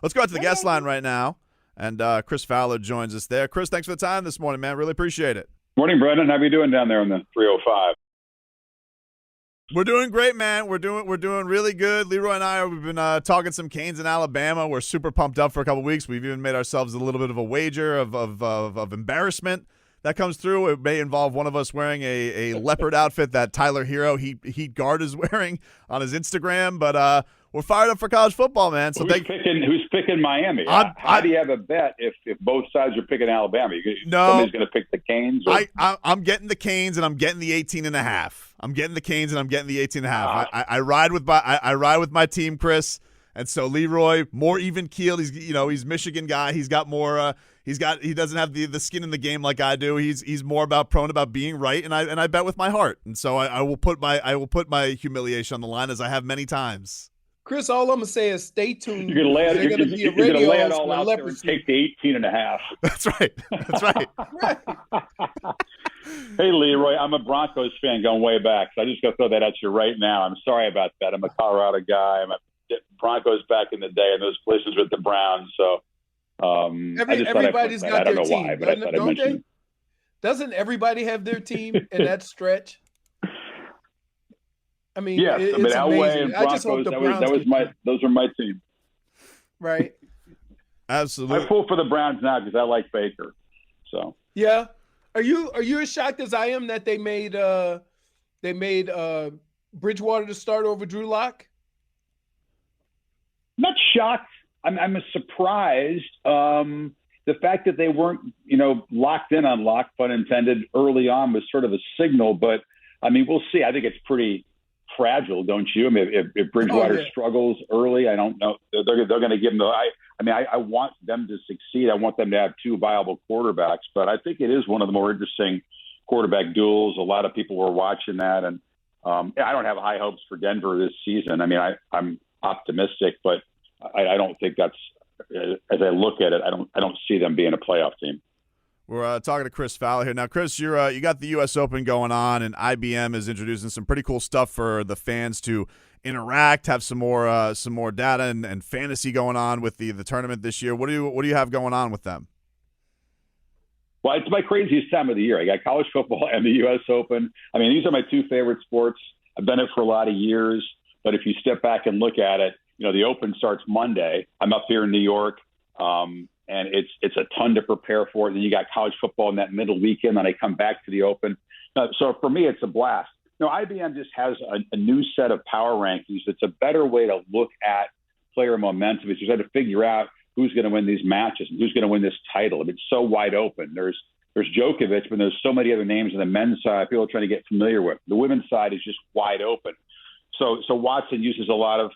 Let's go out to the guest line right now. And Chris Fowler joins us there. Chris, thanks for the time this morning, man. Really appreciate it. Morning, Brendan. How are you doing down there on the 305? We're doing great, man. We're doing really good. Leroy and I, we've been talking some Canes in Alabama. We're super pumped up for a couple weeks. We've even made ourselves a little bit of a wager of embarrassment that comes through. It may involve one of us wearing a leopard outfit that Tyler Hero, Heat Guard, is wearing on his Instagram. But we're fired up for college football, man. So who's picking Miami? How do you have a bet if both sides are picking Alabama? Somebody's going to pick the Canes? I'm getting the Canes, and I'm getting the 18.5. I'm getting the Canes, and I'm getting the 18.5. I ride with my team, Chris. And so Leroy, more even keeled. He's Michigan guy. He's got more. He doesn't have the skin in the game like I do. He's more prone about being right, and I bet with my heart. And so I will put my humiliation on the line, as I have many times. Chris, all I'm gonna say is stay tuned. You're gonna lay it all out there and take the 18.5. That's right. Hey, Leroy, I'm a Broncos fan going way back, so I just got to throw that at you right now. I'm sorry about that. I'm a Colorado guy. I'm a Broncos back in the day, and those collisions with the Browns. So everybody's got their team. Why, but I thought I'd mention it. Doesn't everybody have their team in that stretch? I mean, yes, it's Elway and amazing. I just hope Broncos, those are my team. Right. Absolutely. I pull for the Browns now because I like Baker. So yeah. Are you as shocked as I am that they made Bridgewater to start over Drew Lock? Not shocked. I'm surprised. The fact that they weren't, locked in on Lock, pun intended, early on was sort of a signal. But I mean, we'll see. I think it's pretty fragile, don't you? I mean, if Bridgewater struggles early, I don't know. They're going to give him I want them to succeed. I want them to have two viable quarterbacks. But I think it is one of the more interesting quarterback duels. A lot of people were watching that, and I don't have high hopes for Denver this season. I mean, I'm optimistic, but I don't think that's. As I look at it, I don't see them being a playoff team. We're talking to Chris Fowler here. Now, Chris, you got the U.S. Open going on, and IBM is introducing some pretty cool stuff for the fans to interact, have some more data and fantasy going on with the tournament this year. What do you have going on with them? Well, it's my craziest time of the year. I got college football and the U.S. Open. I mean, these are my two favorite sports. I've done it for a lot of years, but if you step back and look at it, the Open starts Monday. I'm up here in New York. And it's a ton to prepare for. Then you got college football in that middle weekend. Then I come back to the Open. So for me, it's a blast. IBM just has a new set of power rankings. It's a better way to look at player momentum. It's just got to figure out who's going to win these matches and who's going to win this title. It's so wide open. There's Djokovic, but there's so many other names on the men's side people are trying to get familiar with. The women's side is just wide open. So Watson uses a lot of.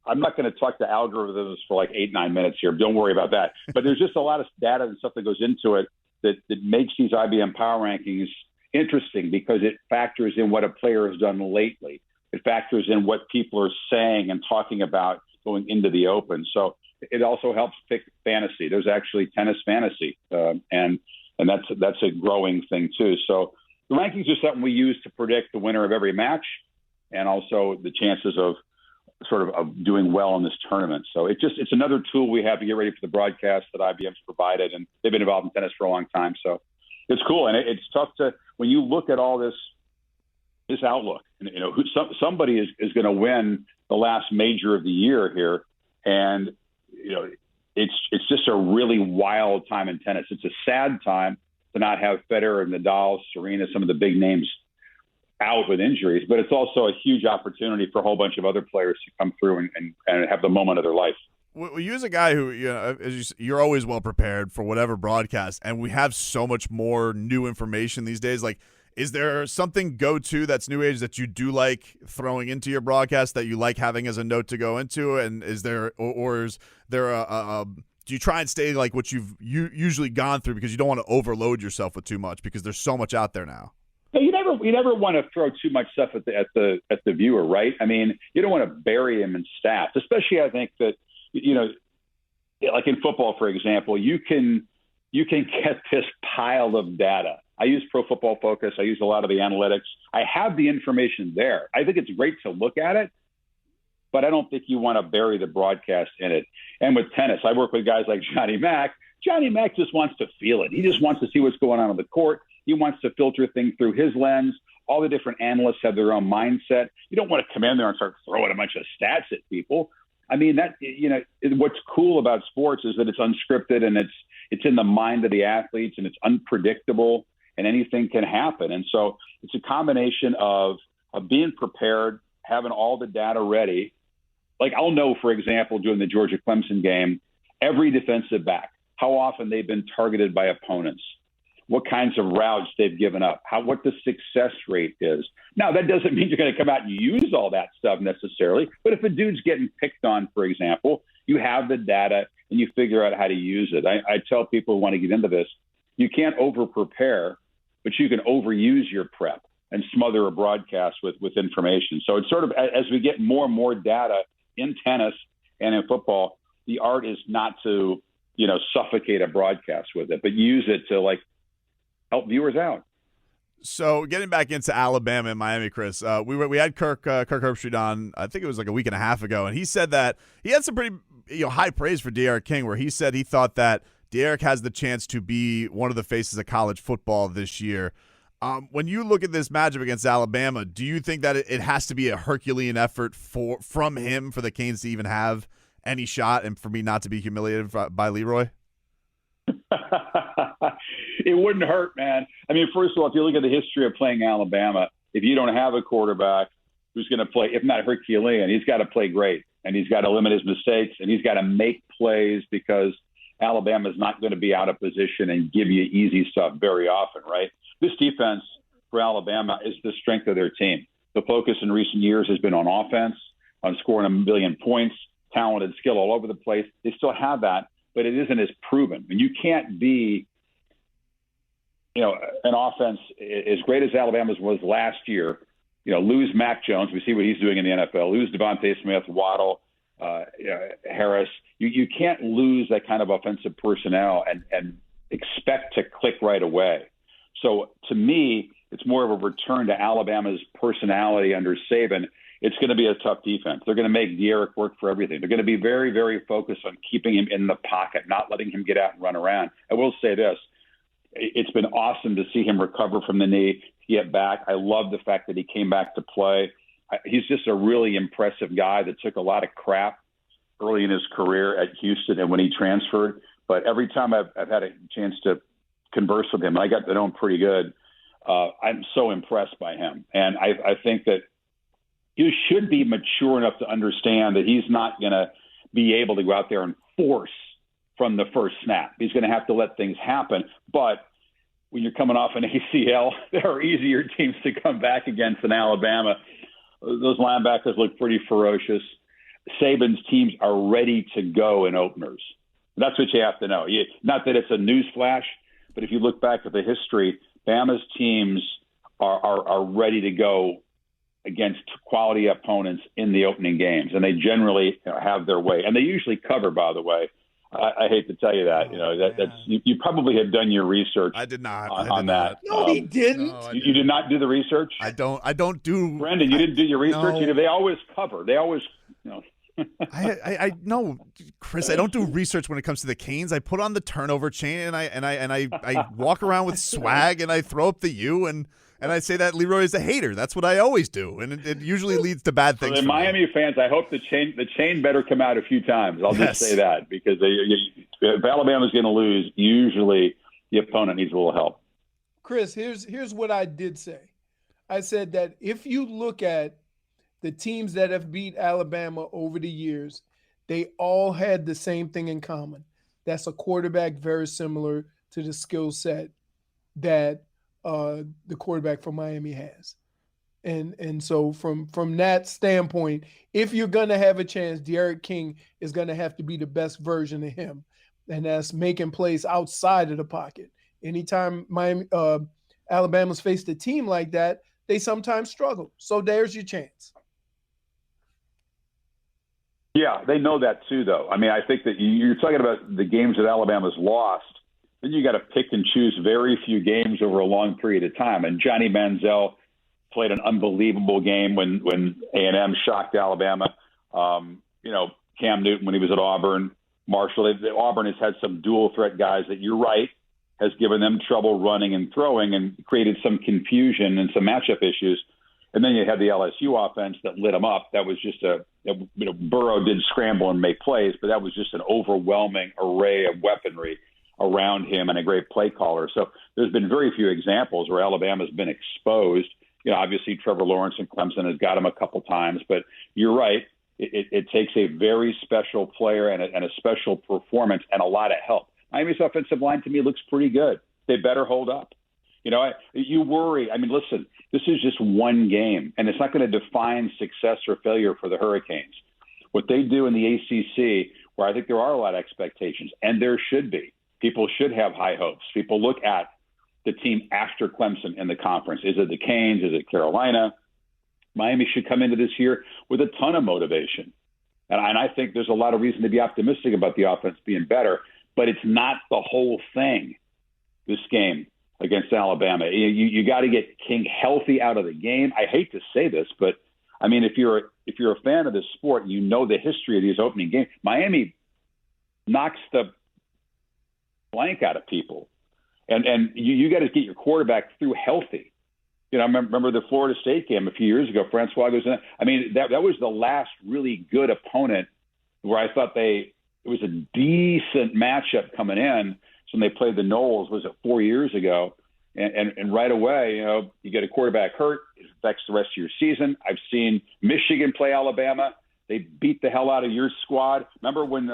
I'm not going to talk to algorithms for like 8-9 minutes here. Don't worry about that. But there's just a lot of data and stuff that goes into it that makes these IBM power rankings interesting because it factors in what a player has done lately. It factors in what people are saying and talking about going into the Open. So it also helps pick fantasy. There's actually tennis fantasy, and that's a growing thing too. So the rankings are something we use to predict the winner of every match and also the chances of doing well in this tournament. So it's another tool we have to get ready for the broadcast that IBM's provided, and they've been involved in tennis for a long time. So it's cool. And it's tough when you look at all this outlook, and, somebody is going to win the last major of the year here. And, it's just a really wild time in tennis. It's a sad time to not have Federer, Nadal, Serena, some of the big names out with injuries, but it's also a huge opportunity for a whole bunch of other players to come through and have the moment of their life. Well, you as a guy who, you're always well prepared for whatever broadcast, and we have so much more new information these days. Like, is there something go-to that's new age that you do like throwing into your broadcast that you like having as a note to go into? And is there, or is there do you try and stay like what you've usually gone through because you don't want to overload yourself with too much because there's so much out there now? You never want to throw too much stuff at the viewer, right? I mean, you don't want to bury him in stats, especially I think that, like in football, for example, you can get this pile of data. I use Pro Football Focus. I use a lot of the analytics. I have the information there. I think it's great to look at it, but I don't think you want to bury the broadcast in it. And with tennis, I work with guys like Johnny Mack. Johnny Mack just wants to feel it. He just wants to see what's going on the court. He wants to filter things through his lens. All the different analysts have their own mindset. You don't want to come in there and start throwing a bunch of stats at people. I mean, what's cool about sports is that it's unscripted and it's in the mind of the athletes and it's unpredictable and anything can happen. And so it's a combination of being prepared, having all the data ready. Like I'll know, for example, during the Georgia-Clemson game, every defensive back, how often they've been targeted by opponents, what kinds of routes they've given up, what the success rate is. Now, that doesn't mean you're going to come out and use all that stuff necessarily, but if a dude's getting picked on, for example, you have the data and you figure out how to use it. I tell people who want to get into this, you can't over-prepare, but you can overuse your prep and smother a broadcast with information. So it's sort of, as we get more and more data in tennis and in football, the art is not to, suffocate a broadcast with it, but use it to help viewers out. So getting back into Alabama and Miami, Chris, we had Kirk Herbstreit on, I think it was like a week and a half ago, and he said that he had some pretty high praise for D'Eriq King, where he said he thought that D'Eriq has the chance to be one of the faces of college football this year. When you look at this matchup against Alabama, do you think that it has to be a Herculean effort from him for the Canes to even have any shot and for me not to be humiliated by Leroy? It wouldn't hurt, man. I mean, first of all, if you look at the history of playing Alabama, if you don't have a quarterback who's going to play, if not Herculean, he's got to play great, and he's got to limit his mistakes, and he's got to make plays because Alabama is not going to be out of position and give you easy stuff very often, right? This defense for Alabama is the strength of their team. The focus in recent years has been on offense, on scoring 1 million points, talented skill all over the place. They still have that, but it isn't as proven. And you can't be, an offense as great as Alabama's was last year, lose Mac Jones. We see what he's doing in the NFL. Lose Devontae Smith, Waddle, Harris. You can't lose that kind of offensive personnel and expect to click right away. So to me, it's more of a return to Alabama's personality under Saban. It's going to be a tough defense. They're going to make D'Eriq work for everything. They're going to be very, very focused on keeping him in the pocket, not letting him get out and run around. I will say this. It's been awesome to see him recover from the knee, get back. I love the fact that he came back to play. He's just a really impressive guy that took a lot of crap early in his career at Houston and when he transferred. But every time I've had a chance to converse with him, and I got to know him pretty good, I'm so impressed by him. And I think that you should be mature enough to understand that he's not going to be able to go out there and force from the first snap. He's going to have to let things happen. But when you're coming off an ACL, there are easier teams to come back against than Alabama. Those linebackers look pretty ferocious. Saban's teams are ready to go in openers. That's what you have to know. Not that it's a news flash, but if you look back at the history, Bama's teams are ready to go against quality opponents in the opening games, and they generally have their way. And they usually cover, by the way. I hate to tell you that. That's you probably have done your research. I did not on that. No, he didn't. No, you did not do the research. I don't do. Brendan, you didn't do your research. No. They always cover. They always. I no, Chris. I don't do research when it comes to the Canes. I put on the turnover chain and I walk around with swag and I throw up the U and I say that Leroy is a hater. That's what I always do, and it usually leads to bad things. For the Miami fans, I hope the chain better come out a few times. I'll just say that because if Alabama's going to lose, usually the opponent needs a little help. Chris, here's what I did say. I said that if you look at the teams that have beat Alabama over the years, they all had the same thing in common. That's a quarterback very similar to the skill set that the quarterback from Miami has. And so from that standpoint, if you're going to have a chance, D'Eriq King is going to have to be the best version of him. And that's making plays outside of the pocket. Anytime Alabama's faced a team like that, they sometimes struggle. So there's your chance. Yeah, they know that too, though. I mean, I think that you're talking about the games that Alabama's lost. Then you got to pick and choose very few games over a long period of time. And Johnny Manziel played an unbelievable game when A&M shocked Alabama. Cam Newton when he was at Auburn, Marshall. Auburn has had some dual threat guys that you're right has given them trouble running and throwing and created some confusion and some matchup issues. And then you had the LSU offense that lit them up. That was just Burrow did scramble and make plays, but that was just an overwhelming array of weaponry around him and a great play caller. So there's been very few examples where Alabama's been exposed. Obviously Trevor Lawrence and Clemson has got him a couple times, but you're right. It takes a very special player and a special performance and a lot of help. Miami's offensive line, to me, looks pretty good. They better hold up. You worry. I mean, listen, this is just one game, and it's not going to define success or failure for the Hurricanes. What they do in the ACC, where I think there are a lot of expectations, and there should be. People should have high hopes. People look at the team after Clemson in the conference. Is it the Canes? Is it Carolina? Miami should come into this year with a ton of motivation. And I think there's a lot of reason to be optimistic about the offense being better, but it's not the whole thing, this game against Alabama. You got to get King healthy out of the game. I hate to say this, but I mean, if you're a fan of this sport, you know the history of these opening games. Miami knocks the blank out of people, and you got to get your quarterback through healthy. I remember the Florida State game a few years ago. Francois goes in. I mean, that was the last really good opponent where I thought it was a decent matchup coming in. So when they played the Knowles, was it 4 years ago? And right away, you get a quarterback hurt, it affects the rest of your season. I've seen Michigan play Alabama. They beat the hell out of your squad. Remember when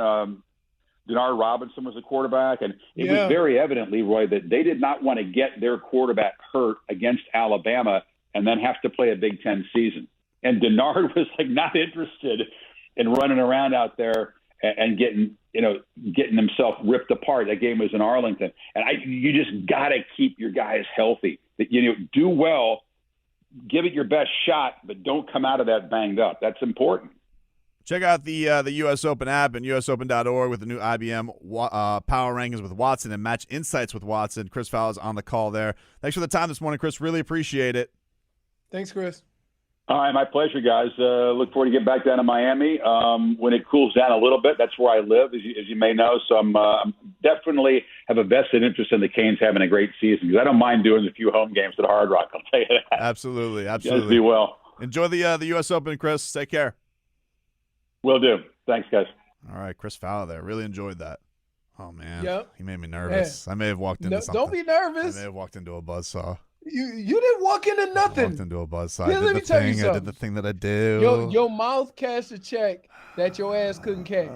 Denard Robinson was a quarterback? And it was very evident, Leroy, that they did not want to get their quarterback hurt against Alabama and then have to play a Big Ten season. And Denard was not interested in running around out there and getting himself ripped apart. That game was in Arlington. And you just got to keep your guys healthy. Do well, give it your best shot, but don't come out of that banged up. That's important. Check out the U.S. Open app and usopen.org with the new IBM Power Rankings with Watson and Match Insights with Watson. Chris Fowler's on the call there. Thanks for the time this morning, Chris. Really appreciate it. Thanks, Chris. All right, my pleasure, guys. Look forward to getting back down to Miami when it cools down a little bit. That's where I live, as you may know. So I'm definitely have a vested interest in the Canes having a great season because I don't mind doing a few home games at Hard Rock. I'll tell you that. Absolutely. You guys be well. Enjoy the U.S. Open, Chris. Take care. Will do. Thanks, guys. All right, Chris Fowler there. Really enjoyed that. Oh, man. Yep. He made me nervous. I may have walked into something. Don't be nervous. I may have walked into a buzzsaw. You didn't walk into nothing. I walked into a buzzsaw. Yeah, let me tell you I did the thing that I do. Your mouth cashed a check that your ass couldn't cash.